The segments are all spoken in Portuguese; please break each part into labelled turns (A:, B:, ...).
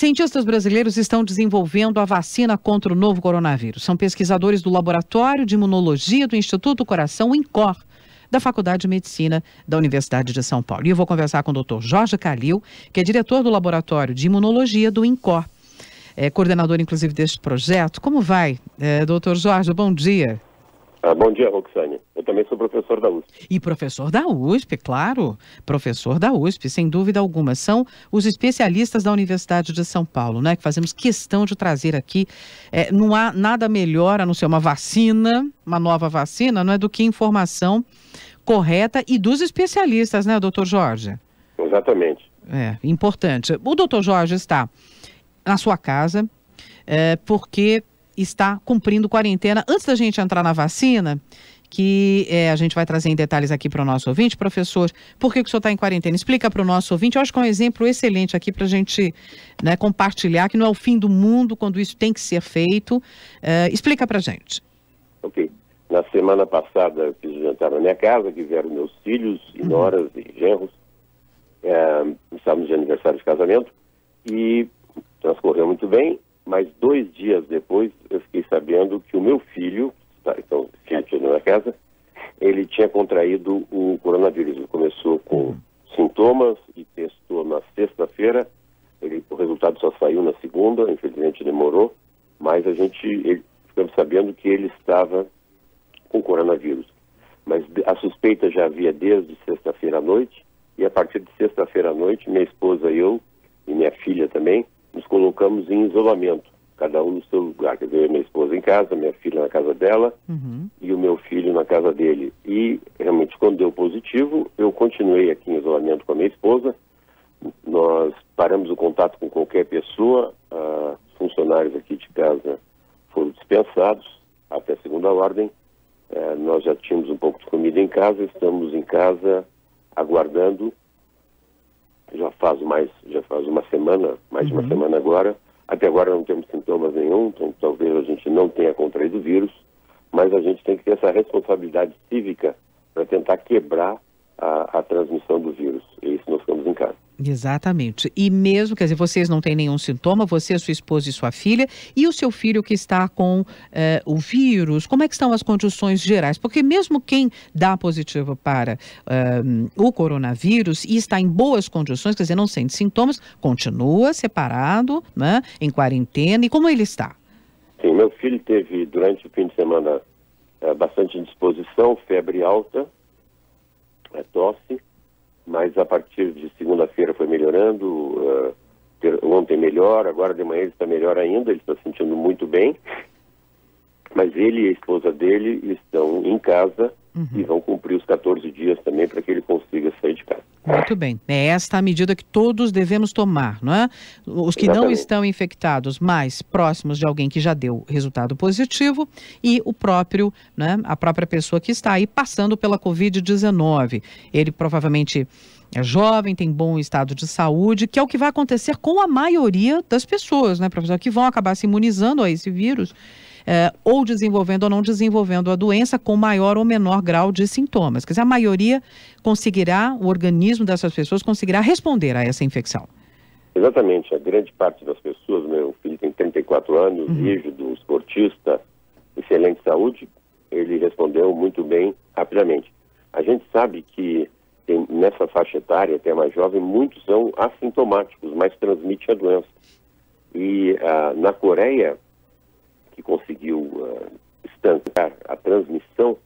A: Cientistas brasileiros estão desenvolvendo a vacina contra o novo coronavírus. São pesquisadores do Laboratório de Imunologia do Instituto Coração, o INCOR, da Faculdade de Medicina da Universidade de São Paulo. E eu vou conversar com o Dr. Jorge Calil, que é diretor do Laboratório de Imunologia do INCOR, coordenador, inclusive, deste projeto. Como vai, Dr. Jorge? Bom dia.
B: Bom dia, Roxane. Eu também sou professor da USP.
A: E professor da USP, claro. Professor da USP, sem dúvida alguma. São os especialistas da Universidade de São Paulo, né? Que fazemos questão de trazer aqui. Não há nada melhor, a não ser uma vacina, uma nova vacina, não é, do que informação correta e dos especialistas, né, doutor Jorge?
B: Exatamente.
A: Importante. O doutor Jorge está na sua casa, porque está cumprindo quarentena. Antes da gente entrar na vacina, que a gente vai trazer em detalhes aqui para o nosso ouvinte, professor, por que o senhor está em quarentena? Explica para o nosso ouvinte. Eu acho que é um exemplo excelente aqui para a gente, né, compartilhar, que não é o fim do mundo quando isso tem que ser feito. Explica para a gente.
B: Ok. Na semana passada eu fiz um jantar na minha casa, que vieram meus filhos, e noras e genros. Estávamos de aniversário de casamento e transcorreu muito bem. Mas 2 dias depois, eu fiquei sabendo que o meu filho, então, filho na casa, ele tinha contraído o coronavírus. Ele começou com sintomas e testou na sexta-feira. O resultado só saiu na segunda, infelizmente demorou. Mas ficamos sabendo que ele estava com coronavírus. Mas a suspeita já havia desde sexta-feira à noite. E a partir de sexta-feira à noite, minha esposa e eu, e minha filha também, nos colocamos em isolamento, cada um no seu lugar. Quer dizer, minha esposa em casa, minha filha na casa dela e o meu filho na casa dele. E realmente, quando deu positivo, eu continuei aqui em isolamento com a minha esposa. Nós paramos o contato com qualquer pessoa. Os funcionários aqui de casa foram dispensados até segunda ordem. Nós já tínhamos um pouco de comida em casa, estamos em casa aguardando. Já faz uma semana, mais de uma semana agora. Até agora não temos sintomas nenhum, então talvez a gente não tenha contraído o vírus, mas a gente tem que ter essa responsabilidade cívica para tentar quebrar a transmissão do vírus. E isso nós ficamos em casa.
A: Exatamente. E mesmo, quer dizer, vocês não têm nenhum sintoma, você, sua esposa e sua filha, e o seu filho que está com o vírus, como é que estão as condições gerais? Porque mesmo quem dá positivo para o coronavírus e está em boas condições, quer dizer, não sente sintomas, continua separado, né, em quarentena. E como ele está?
B: Sim, meu filho teve, durante o fim de semana, bastante indisposição, febre alta, tosse, mas a partir de segunda-feira foi melhorando, ontem melhor, agora de manhã ele está melhor ainda, ele está se sentindo muito bem, mas ele e a esposa dele estão em casa e vão cumprir os 14 dias também para que ele consiga sair de casa.
A: Muito bem. É esta a medida que todos devemos tomar, não é? Os que não estão infectados, mais próximos de alguém que já deu resultado positivo, e o próprio, né, a própria pessoa que está aí passando pela Covid-19. Ele provavelmente é jovem, tem bom estado de saúde, que é o que vai acontecer com a maioria das pessoas, né, professor, que vão acabar se imunizando a esse vírus, ou desenvolvendo ou não desenvolvendo a doença com maior ou menor grau de sintomas. Quer dizer, a maioria conseguirá, o organismo dessas pessoas conseguirá responder a essa infecção.
B: Exatamente, a grande parte das pessoas, meu filho tem 34 anos, rígido, esportista, excelente saúde, ele respondeu muito bem, rapidamente. A gente sabe que nessa faixa etária, até mais jovem, muitos são assintomáticos, mas transmitem a doença. E na Coreia, que conseguiu estancar a transmissão,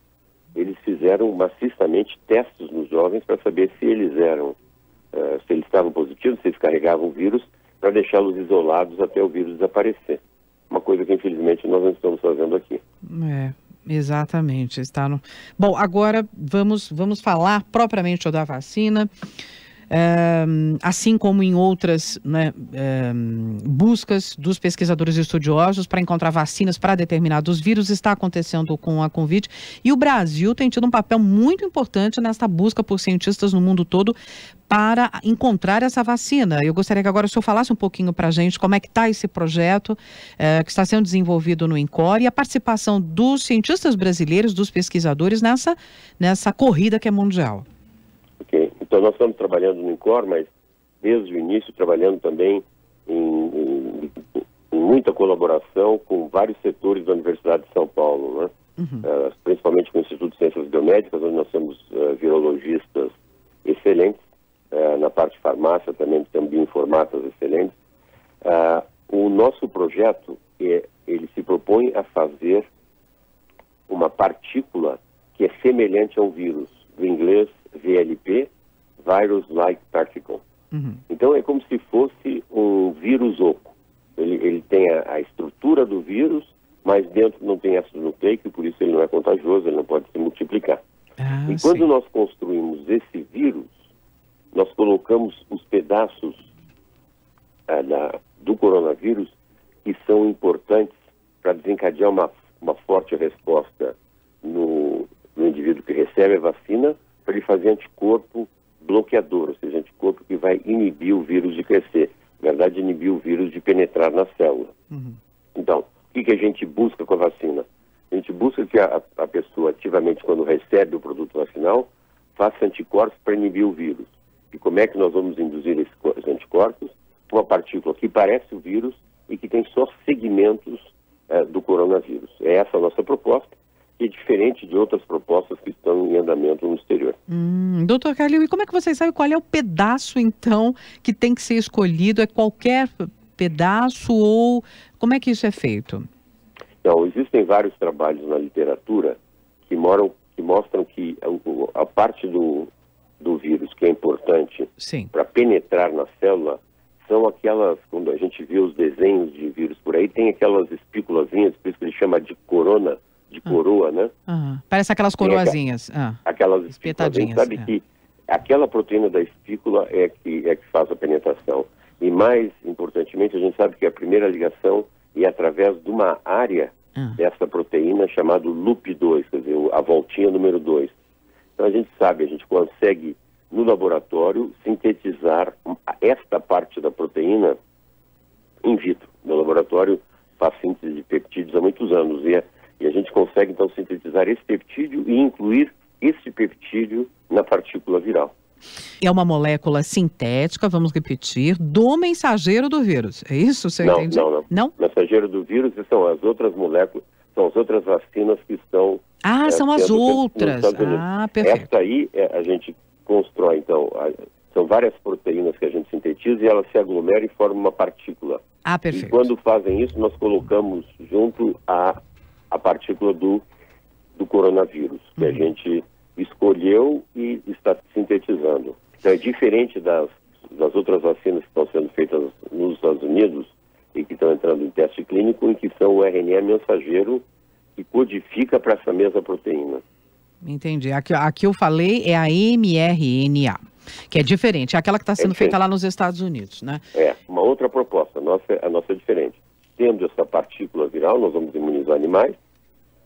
B: eles fizeram maciçamente testes nos jovens para saber se eles estavam positivos, se eles carregavam o vírus, para deixá-los isolados até o vírus desaparecer. Uma coisa que, infelizmente, nós não estamos fazendo aqui.
A: Exatamente. Bom, agora vamos falar propriamente da vacina. Assim como em outras, né, buscas dos pesquisadores estudiosos para encontrar vacinas para determinados vírus, está acontecendo com a Covid, e o Brasil tem tido um papel muito importante nesta busca por cientistas no mundo todo para encontrar essa vacina. Eu gostaria que agora o senhor falasse um pouquinho para a gente como é que está esse projeto que está sendo desenvolvido no INCOR e a participação dos cientistas brasileiros, dos pesquisadores nessa corrida que é mundial.
B: Ok, então nós estamos trabalhando no INCOR, mas desde o início trabalhando também em colaboração com vários setores da Universidade de São Paulo, né? Principalmente com o Instituto de Ciências Biomédicas, onde nós temos virologistas excelentes, na parte de farmácia também temos bioinformatas excelentes. O nosso projeto, ele se propõe a fazer uma partícula que é semelhante a um vírus, do inglês VLP, Virus-like Particle. Então é como se fosse um vírus oco. Ele tem a estrutura do vírus, mas dentro não tem ácido nucleico, e por isso ele não é contagioso, ele não pode se multiplicar. E quando nós construímos esse vírus, nós colocamos os pedaços do coronavírus que são importantes para desencadear uma forte resposta no indivíduo que recebe a vacina, para ele fazer anticorpo bloqueador, ou seja, anticorpo que vai inibir o vírus de crescer. Na verdade, inibir o vírus de penetrar na célula. Então, o que a gente busca com a vacina? A gente busca que a pessoa, ativamente, quando recebe o produto vacinal, faça anticorpos para inibir o vírus. E como é que nós vamos induzir esses anticorpos? Uma partícula que parece o vírus e que tem só segmentos do coronavírus. É essa a nossa proposta, que é diferente de outras propostas que estão em andamento no exterior.
A: Doutor Calil, e como é que vocês sabem qual é o pedaço, então, que tem que ser escolhido? É qualquer pedaço ou como é que isso é feito?
B: Não, existem vários trabalhos na literatura que mostram que a parte do vírus que é importante para penetrar na célula são aquelas, quando a gente vê os desenhos de vírus por aí, tem aquelas espículazinhas, por isso que ele chama de corona, de coroa, né?
A: Parece aquelas coroazinhas.
B: Aquelas
A: espetadinhas.
B: A gente sabe que aquela proteína da espícula é que faz a penetração. E mais importantemente, a gente sabe que a primeira ligação é através de uma área dessa proteína chamada loop2, quer dizer, a voltinha número 2. Então a gente consegue no laboratório sintetizar esta parte da proteína in vitro. No laboratório faz síntese de peptídeos há muitos anos e a gente consegue então sintetizar esse peptídeo e incluir esse peptídeo na partícula viral.
A: É uma molécula sintética, vamos repetir, do mensageiro do vírus. É isso? Você entende? Não.
B: Mensageiro do vírus são as outras moléculas, são as outras vacinas que estão...
A: são as outras. Perfeito.
B: Essa aí a gente constrói, então, são várias proteínas que a gente sintetiza e elas se aglomeram e formam uma partícula.
A: Perfeito.
B: E quando fazem isso, nós colocamos junto a partícula do coronavírus, que a gente escolheu e está sintetizando. Então é diferente das outras vacinas que estão sendo feitas nos Estados Unidos e que estão entrando em teste clínico, em que são o RNA mensageiro que codifica para essa mesma proteína.
A: Entendi. Aqui eu falei é a mRNA, que é diferente, é aquela que está sendo feita lá nos Estados Unidos, né?
B: Uma outra proposta, a nossa é diferente. Tendo essa partícula viral, nós vamos imunizar animais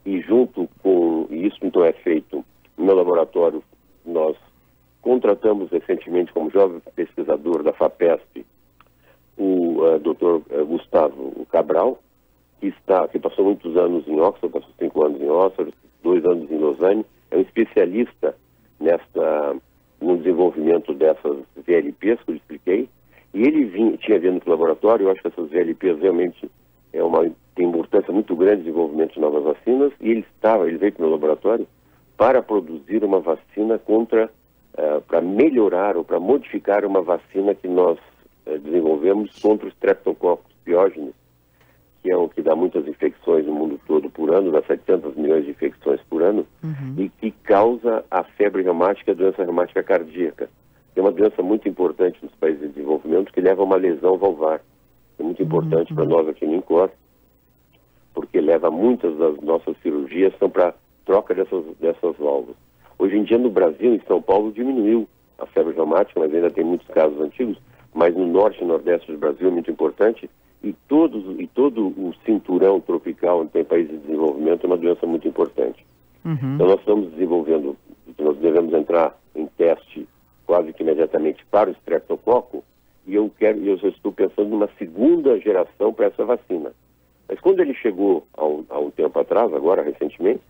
B: e junto com isso, então é feito no meu laboratório, nós contratamos recentemente como jovem pesquisador da FAPESP o Dr. Gustavo Cabral, que passou muitos anos em Oxford, passou 5 anos em Oxford, 2 anos em Lausanne, é um especialista no desenvolvimento dessas VLPs que eu expliquei, e ele tinha vindo para o laboratório. Eu acho que essas VLPs realmente tem importância muito grande no desenvolvimento de novas vacinas, e ele veio para o meu laboratório para produzir uma vacina para melhorar ou para modificar uma vacina que nós desenvolvemos contra o Streptococcus pyogenes, que é o que dá muitas infecções no mundo todo por ano, dá 700 milhões de infecções por ano, e que causa a febre reumática, a doença reumática cardíaca. É uma doença muito importante nos países de desenvolvimento, que leva a uma lesão valvar. É muito importante para nós aqui no INCOR, porque leva muitas das nossas cirurgias são para troca dessas válvulas. Hoje em dia no Brasil, em São Paulo, diminuiu a febre reumática, mas ainda tem muitos casos antigos, mas no norte e nordeste do Brasil é muito importante, e todo o cinturão tropical, onde tem países de desenvolvimento, é uma doença muito importante. Então nós estamos desenvolvendo, nós devemos entrar em teste quase que imediatamente para o estreptococo, e eu já estou pensando numa segunda geração para essa vacina. Mas quando ele chegou há um tempo atrás, agora recentemente,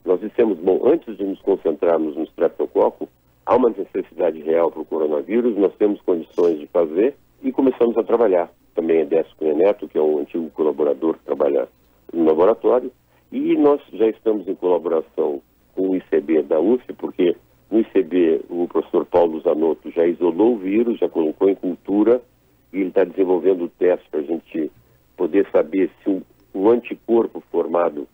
B: nós dissemos, antes de nos concentrarmos no estreptococo, há uma necessidade real para o coronavírus, nós temos condições de fazer e começamos a trabalhar. Também também é Décio Cunha Neto, que é um antigo colaborador que trabalha no laboratório, e nós já estamos em colaboração com o ICB da USP, porque no ICB o professor Paulo Zanotto já isolou o vírus, já colocou em cultura, e ele está desenvolvendo o teste para a gente poder saber se o anticorpo formado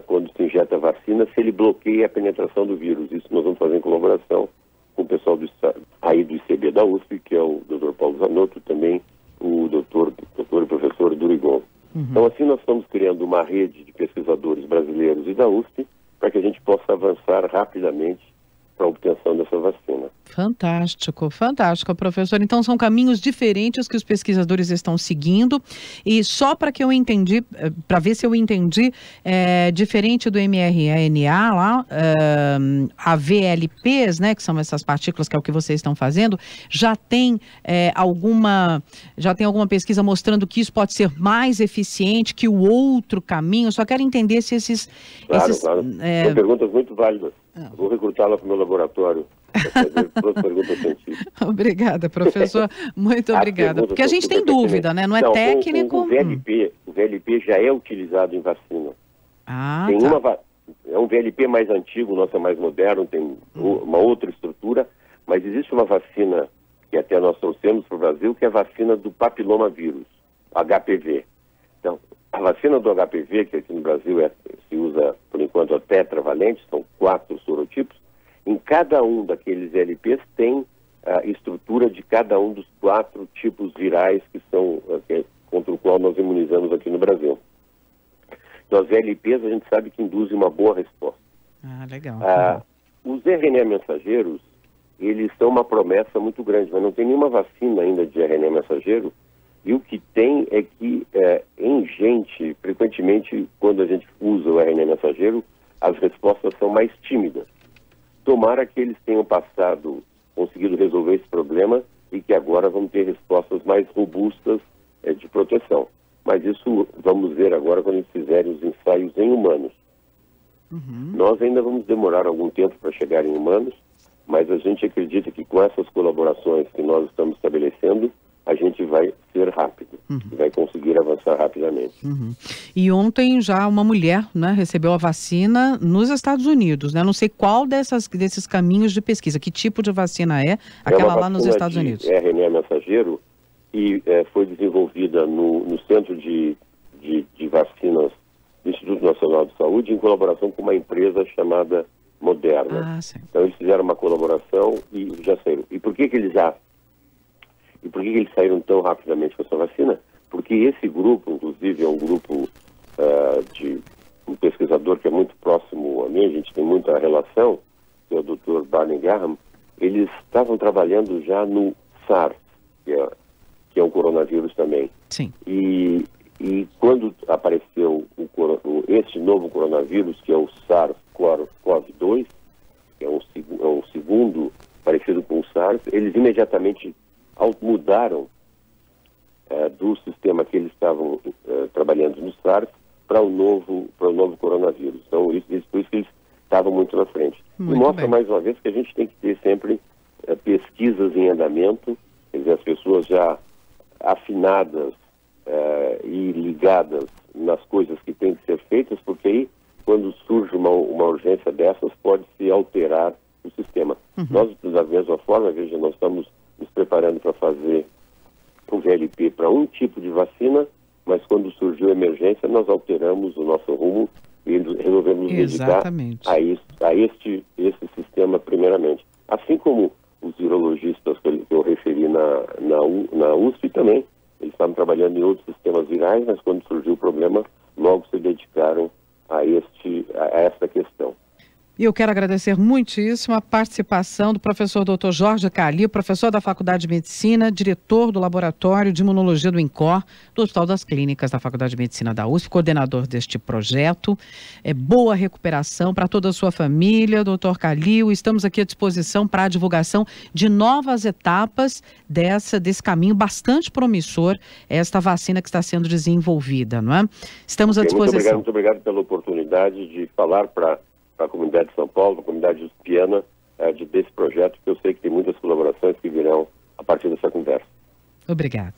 B: quando se injeta a vacina, se ele bloqueia a penetração do vírus. Isso nós vamos fazer em colaboração com o pessoal do ICB da USP, que é o Dr. Paulo Zanotto, também o doutor e professor Durigon. Então, assim, nós estamos criando uma rede de pesquisadores brasileiros e da USP para que a gente possa avançar rapidamente para a obtenção dessa vacina.
A: Fantástico, fantástico, professor. Então são caminhos diferentes que os pesquisadores estão seguindo, e só para que eu entendi, para ver se eu entendi, diferente do mRNA lá, a VLPs, né, que são essas partículas que é o que vocês estão fazendo, já tem alguma pesquisa mostrando que isso pode ser mais eficiente que o outro caminho? Eu só quero entender se esses...
B: Claro. São perguntas muito válidas. Vou recrutá-la para o meu laboratório para fazer todas as perguntas científicas.
A: Obrigada, professor. Muito obrigada. Porque a gente tem dúvida, né? Não é técnico.
B: O VLP já é utilizado em vacina. É um VLP mais antigo, o nosso é mais moderno, tem uma outra estrutura, mas existe uma vacina que até nós trouxemos para o Brasil, que é a vacina do papilomavírus, HPV. Então, a vacina do HPV, que aqui no Brasil se usa, por enquanto, a tetravalente, são 4 sorotipos. Em cada um daqueles LPs tem a estrutura de cada um dos 4 tipos virais que são contra o qual nós imunizamos aqui no Brasil. Então, as VLPs a gente sabe que induzem uma boa resposta.
A: Legal.
B: Os RNA mensageiros, eles são uma promessa muito grande, mas não tem nenhuma vacina ainda de RNA mensageiro. E o que tem é que, em gente, frequentemente, quando a gente usa o RNA mensageiro, as respostas são mais tímidas. Tomara que eles tenham conseguido resolver esse problema e que agora vão ter respostas mais robustas de proteção. Mas isso vamos ver agora quando eles fizerem os ensaios em humanos. Nós ainda vamos demorar algum tempo para chegar em humanos, mas a gente acredita que com essas colaborações que nós estamos estabelecendo, a gente vai ser rápido, vai conseguir avançar rapidamente.
A: E ontem já uma mulher, né, recebeu a vacina nos Estados Unidos, né? Não sei qual desses caminhos de pesquisa, que tipo de vacina é aquela lá nos Estados Unidos?
B: É RNA mensageiro e foi desenvolvida no Centro de Vacinas do Instituto Nacional de Saúde, em colaboração com uma empresa chamada Moderna. Então eles fizeram uma colaboração e já saíram. E por que eles saíram tão rapidamente com essa vacina? Porque esse grupo, inclusive, é um grupo de um pesquisador que é muito próximo a mim, a gente tem muita relação, que é o Dr. Barney Graham. Eles estavam trabalhando já no SARS, que é um coronavírus também.
A: Sim.
B: E quando apareceu esse novo coronavírus, que é o SARS-CoV-2, que é um segundo parecido com o SARS, eles imediatamente mudaram do sistema que eles estavam trabalhando no SARS para o novo coronavírus. Então, por isso que eles estavam muito na frente.
A: Muito
B: e mostra
A: bem.
B: mais uma vez que a gente tem que ter sempre pesquisas em andamento, quer dizer, as pessoas já afinadas e ligadas nas coisas que têm que ser feitas, porque aí, quando surge uma urgência dessas, pode-se alterar o sistema. Nós, da mesma forma, veja, nós estamos nos preparando para fazer um VLP para um tipo de vacina, mas quando surgiu a emergência, nós alteramos o nosso rumo e resolvemos dedicar a esse sistema primeiramente. Assim como os virologistas que eu referi na USP também, eles estavam trabalhando em outros sistemas virais, mas quando surgiu o problema, logo se dedicaram a esta questão.
A: E eu quero agradecer muitíssimo a participação do professor Dr. Jorge Calil, professor da Faculdade de Medicina, diretor do Laboratório de Imunologia do INCOR, do Hospital das Clínicas da Faculdade de Medicina da USP, coordenador deste projeto. Boa recuperação para toda a sua família, Dr. Calil. Estamos aqui à disposição para a divulgação de novas etapas desse caminho bastante promissor, esta vacina que está sendo desenvolvida, não é? Estamos à disposição.
B: Muito obrigado pela oportunidade de falar para a comunidade de São Paulo, para a comunidade uspiana, desse projeto, que eu sei que tem muitas colaborações que virão a partir dessa conversa.
A: Obrigada.